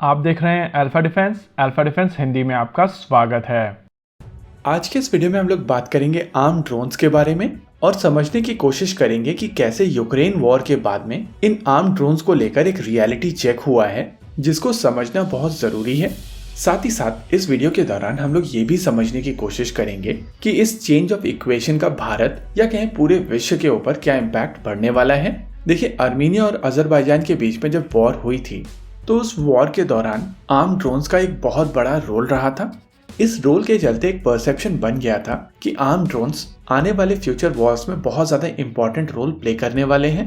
आप देख रहे हैं अल्फा डिफेंस हिंदी में आपका स्वागत है। आज के इस वीडियो में हम लोग बात करेंगे आर्म ड्रोन्स के बारे में और समझने की कोशिश करेंगे कि कैसे यूक्रेन वॉर के बाद में इन आर्म ड्रोन्स को लेकर एक रियलिटी चेक हुआ है, जिसको समझना बहुत जरूरी है। साथ ही साथ इस वीडियो के दौरान हम लोग ये भी समझने की कोशिश करेंगे कि इस चेंज ऑफ इक्वेशन का भारत या कहें पूरे विश्व के ऊपर क्या इम्पैक्ट पड़ने वाला है। देखिए, आर्मीनिया और अजरबैजान के बीच में जब वॉर हुई थी तो उस वॉर के दौरान आर्म ड्रोन्स का एक बहुत बड़ा रोल रहा था। इस रोल के चलते एक परसेप्शन बन गया था कि आर्म ड्रोन्स आने वाले फ्यूचर वॉर्स में बहुत ज्यादा इंपॉर्टेंट रोल प्ले करने वाले हैं।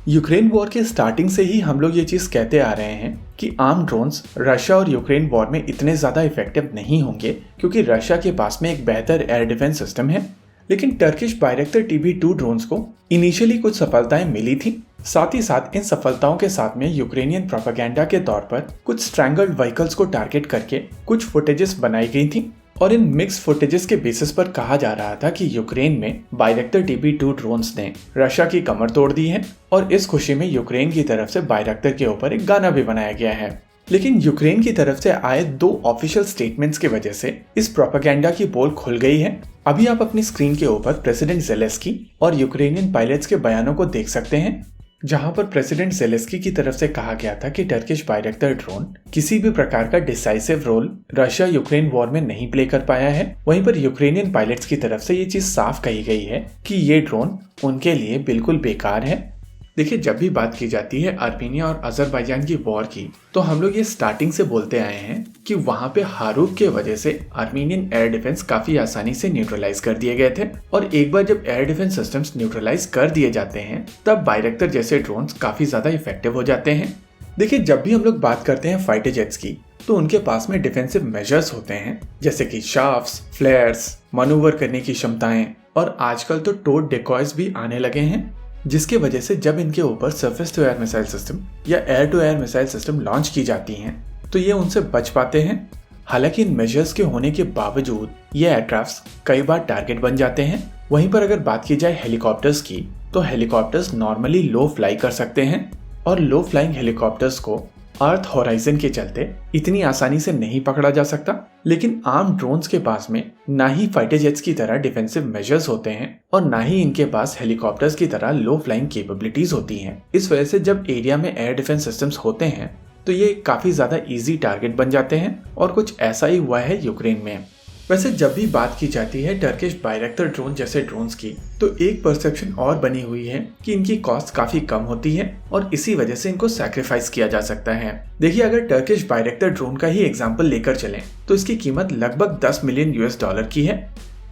यूक्रेन वॉर के स्टार्टिंग से ही हम लोग ये चीज कहते आ रहे हैं कि आर्म ड्रोन्स रशिया और यूक्रेन वॉर में इतने ज्यादा इफेक्टिव नहीं होंगे, क्योंकि रशिया के पास में एक बेहतर एयर डिफेंस सिस्टम है। लेकिन टर्किश बायरेक्टर TB2 ड्रोन्स को इनिशियली कुछ सफलताएं मिली थी। साथ ही साथ इन सफलताओं के साथ में यूक्रेनियन प्रोपेगेंडा के तौर पर कुछ स्ट्रैंगल्ड व्हीकल्स को टारगेट करके कुछ फुटेजेस बनाई गई थी, और इन मिक्स फुटेजेस के बेसिस पर कहा जा रहा था कि यूक्रेन में बायरेक्टर TB2 ड्रोन्स ने रशिया की कमर तोड़ दी है, और इस खुशी में यूक्रेन की तरफ से बायरेक्टर के ऊपर एक गाना भी बनाया गया है। लेकिन यूक्रेन की तरफ से आए 2 ऑफिशियल स्टेटमेंट्स की वजह से इस प्रोपेगेंडा की पोल खुल गई है। अभी आप अपनी स्क्रीन के ऊपर प्रेसिडेंट ज़ेलेंस्की और यूक्रेनियन पायलट्स के बयानों को देख सकते हैं, जहां पर प्रेसिडेंट ज़ेलेंस्की की तरफ से कहा गया था कि टर्किश बायरेक्टर ड्रोन किसी भी प्रकार का decisive role Russia Ukraine war में नहीं प्ले कर पाया है। वहीं पर यूक्रेनियन पायलट्स की तरफ से ये चीज साफ कही गई है कि ये ड्रोन उनके लिए बिल्कुल बेकार है। देखिए, जब भी बात की जाती है आर्मेनिया और अजरबैजान की वॉर की, तो हम लोग ये स्टार्टिंग से बोलते आए हैं कि वहां पे हारूक के वजह से आर्मेनियन एयर डिफेंस काफी आसानी से न्यूट्रलाइज कर दिए गए थे, और एक बार जब एयर डिफेंस सिस्टम्स न्यूट्रलाइज कर दिए जाते हैं तब बायरेक्टर जैसे ड्रोन्स काफी ज्यादा इफेक्टिव हो जाते हैं। देखिए, जब भी हम लोग बात करते हैं फाइटर जेट्स की, तो उनके पास में डिफेंसिव मेजर्स होते हैं, जैसे कि शाफ्ट्स, फ्लेयर्स, मनूवर करने की क्षमताएं, और आजकल तो टोड डेकॉयज भी आने लगे हैं, जिसके वजह से जब इनके ऊपर surface to air missile system या air to air missile system launch की जाती हैं तो ये उनसे बच पाते हैं। हालांकि इन मेजर्स के होने के बावजूद ये एयरक्राफ्ट्स कई बार टारगेट बन जाते हैं। वहीं पर अगर बात की जाए हेलीकॉप्टर्स की, तो हेलीकॉप्टर्स नॉर्मली लो फ्लाई कर सकते हैं, और लो फ्लाइंग हेलीकॉप्टर्स को अर्थ होराइजन के चलते इतनी आसानी से नहीं पकड़ा जा सकता। लेकिन आर्म ड्रोन्स के पास में ना ही फाइटर जेट्स की तरह डिफेंसिव मेजर्स होते हैं, और ना ही इनके पास हेलीकॉप्टर्स की तरह लो फ्लाइंग कैपेबिलिटीज होती हैं। इस वजह से जब एरिया में एयर डिफेंस सिस्टम्स होते हैं तो ये काफी ज्यादा इजी टारगेट बन जाते हैं, और कुछ ऐसा ही हुआ है यूक्रेन में। वैसे जब भी बात की जाती है टर्किश बायरेक्टर ड्रोन जैसे ड्रोन्स की, तो एक परसेप्शन और बनी हुई है कि इनकी कॉस्ट काफी कम होती है, और इसी वजह से इनको सैक्रिफाइस किया जा सकता है। देखिए, अगर टर्किश बायरेक्टर ड्रोन का ही एग्जांपल लेकर चलें तो इसकी कीमत लगभग $10 मिलियन की है,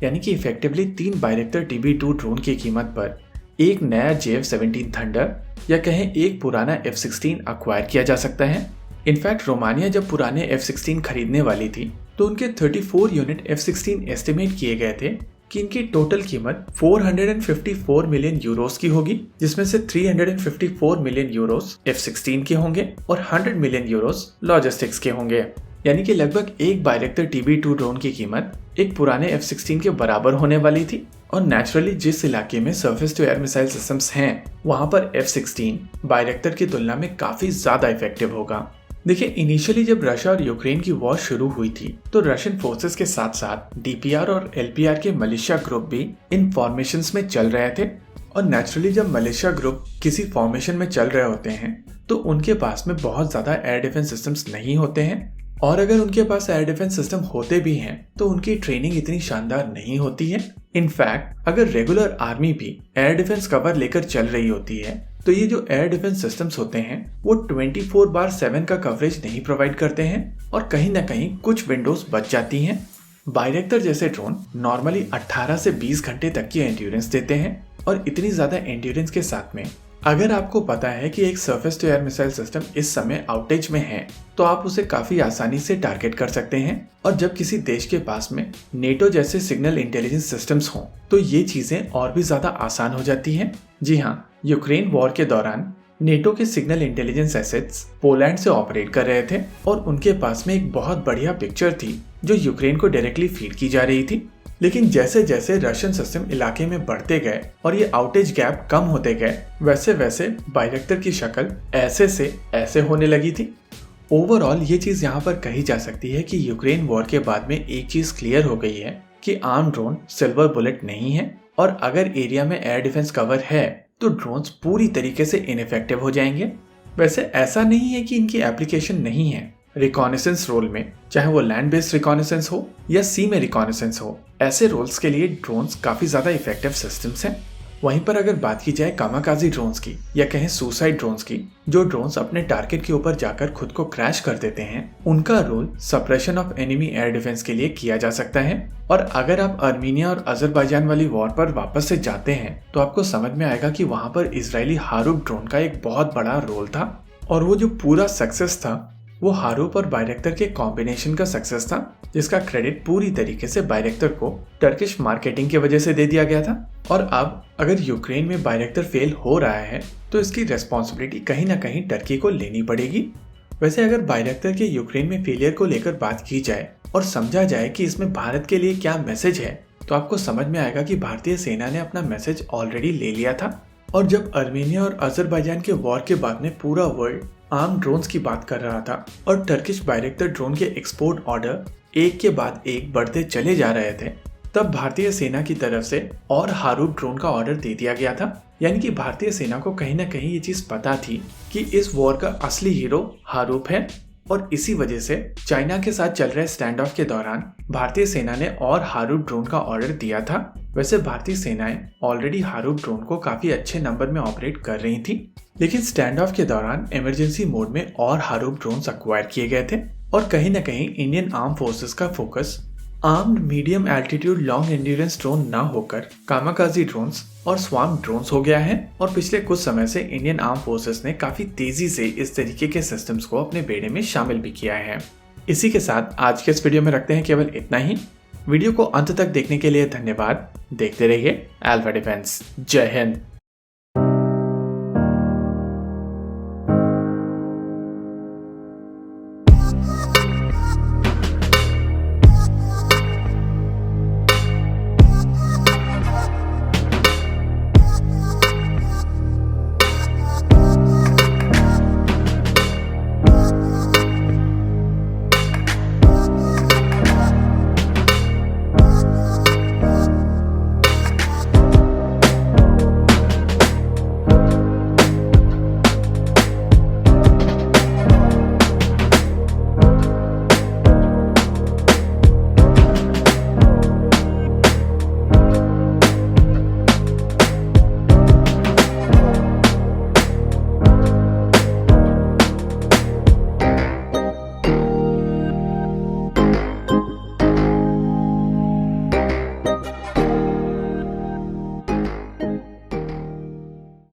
यानी कि इफेक्टिवली 3 बायरेक्टर TB2 ड्रोन की कीमत पर एक नया JF-17 थंडर या कहें एक पुराना F-16 अक्वायर किया जा सकता है। इनफैक्ट रोमानिया जब पुराने F-16 खरीदने वाली थी तो उनके 34 यूनिट F-16 एस्टिमेट किए गए थे कि इनकी टोटल कीमत 454 मिलियन यूरोस की होगी, जिसमें से 354 मिलियन यूरोस F-16 के होंगे और 100 मिलियन यूरोस लॉजिस्टिक्स के होंगे। यानी कि लगभग एक बायरेक्टर TB2 ड्रोन की कीमत एक पुराने F-16 के बराबर होने वाली थी। और नेचुरली जिस इलाके में surface to air missile systems हैं, वहां पर F-16 बायरेक्टर की तुलना में काफी ज्यादा इफेक्टिव होगा। देखिए, इनिशियली जब रशिया और यूक्रेन की वॉर शुरू हुई थी तो रशियन फोर्सेस के साथ साथ DPR और LPR के मलेशिया ग्रुप भी इन फॉर्मेशंस में चल रहे थे, और नेचुरली जब मलेशिया ग्रुप किसी फॉर्मेशन में चल रहे होते हैं तो उनके पास में बहुत ज्यादा एयर डिफेंस सिस्टम्स नहीं होते हैं, और अगर उनके पास एयर डिफेंस सिस्टम होते भी हैं तो उनकी ट्रेनिंग इतनी शानदार नहीं होती है। इनफैक्ट अगर रेगुलर आर्मी भी एयर डिफेंस कवर लेकर चल रही होती है तो ये जो एयर डिफेंस सिस्टम्स होते हैं वो 24/7 का कवरेज नहीं प्रोवाइड करते हैं, और कहीं ना कहीं कुछ विंडोज बच जाती हैं। बायरेक्टर जैसे ड्रोन नॉर्मली 18 से 20 घंटे तक की एंड्योरेंस देते हैं, और इतनी ज्यादा एंड्योरेंस के साथ में अगर आपको पता है कि एक surface to air missile system इस समय आउटेज में है तो आप उसे काफी आसानी से टारगेट कर सकते हैं। और जब किसी देश के पास में नेटो जैसे सिग्नल इंटेलिजेंस सिस्टम्स हों तो ये चीजें और भी ज्यादा आसान हो जाती हैं। जी हाँ, यूक्रेन वॉर के दौरान नेटो के सिग्नल इंटेलिजेंस एसेट्स पोलैंड से ऑपरेट कर रहे थे, और उनके पास में एक बहुत बढ़िया पिक्चर थी जो यूक्रेन को डायरेक्टली फीड की जा रही थी। लेकिन जैसे जैसे रशियन सिस्टम इलाके में बढ़ते गए और ये आउटेज गैप कम होते गए, वैसे वैसे बायरेक्टर की शक्ल ऐसे से ऐसे होने लगी थी। ओवरऑल ये चीज यहाँ पर कही जा सकती है कि यूक्रेन वॉर के बाद में एक चीज क्लियर हो गई है कि आर्म ड्रोन सिल्वर बुलेट नहीं है, और अगर एरिया में एयर डिफेंस कवर है तो ड्रोन्स पूरी तरीके से इनइफेक्टिव हो जाएंगे। वैसे ऐसा नहीं है कि इनकी एप्लीकेशन नहीं है। रिकॉनेसेंस रोल में, चाहे वो लैंड बेस्ड रिकॉनेसेंस हो या सी में रिकॉनेसेंस हो, ऐसे रोल्स के लिए ड्रोन्स काफी ज्यादा इफेक्टिव सिस्टम्स हैं। वहीं पर अगर बात की जाए कामाकाजी ड्रोन्स की या कहें सुसाइड ड्रोन्स की, जो ड्रोन्स अपने टारगेट के ऊपर जाकर खुद को क्रैश कर देते हैं, उनका role suppression of enemy air defence के लिए किया जा सकता है। और अगर आप अर्मीनिया और अजरबैजान वाली वॉर पर वापस से जाते हैं तो आपको समझ में आएगा कि वहां पर इजरायली हारूप ड्रोन का एक बहुत बड़ा रोल था, और वो जो पूरा सक्सेस था वो हारूप और बायरेक्टर के कॉम्बिनेशन का सक्सेस था, जिसका क्रेडिट पूरी तरीके से बायरेक्टर को टर्किश मार्केटिंग की वजह से दे दिया गया था। और अब अगर यूक्रेन में बायरेक्टर फेल हो रहा है तो इसकी रेस्पॉन्सिबिलिटी कहीं ना कहीं टर्की को लेनी पड़ेगी। वैसे अगर बायरेक्टर के यूक्रेन में फेलियर को लेकर बात की जाए और समझा जाए कि इसमें भारत के लिए क्या मैसेज है, तो आपको समझ में आएगा कि भारतीय सेना ने अपना मैसेज ऑलरेडी ले लिया था। और जब अर्मेनिया और अजरबैजान के वॉर के बाद में पूरा वर्ल्ड आर्म ड्रोन्स की बात कर रहा था और टर्किश बायरेक्टर ड्रोन के एक्सपोर्ट ऑर्डर एक के बाद एक बढ़ते चले जा रहे थे, तब भारतीय सेना की तरफ से और हारूप ड्रोन का ऑर्डर दे दिया गया था। यानी कि भारतीय सेना को कहीं ना कहीं ये चीज पता थी कि इस वॉर का असली हीरो हारूप है, और इसी वजह से चाइना के साथ चल रहे स्टैंड ऑफ के दौरान भारतीय सेना ने और हारूप ड्रोन का ऑर्डर दिया था। वैसे भारतीय सेनाएं ऑलरेडी हारूप ड्रोन को काफी अच्छे नंबर में ऑपरेट कर रही थी, लेकिन स्टैंड ऑफ के दौरान इमरजेंसी मोड में और हारूप ड्रोन्स अक्वायर किए गए थे, और कहीं ना कहीं इंडियन आर्म फोर्सेस का focus armed medium altitude long endurance drone ना होकर कामाकाजी ड्रोन्स और स्वाम्प ड्रोन्स हो गया है। और पिछले कुछ समय से इंडियन आर्म फोर्सेस ने काफी तेजी से इस तरीके के सिस्टम्स को अपने बेड़े में शामिल भी किया है। इसी के साथ आज के इस वीडियो में रखते हैं केवल इतना ही। वीडियो को अंत तक देखने के लिए धन्यवाद। देखते रहिए अल्फा डिफेंस। जय हिंद।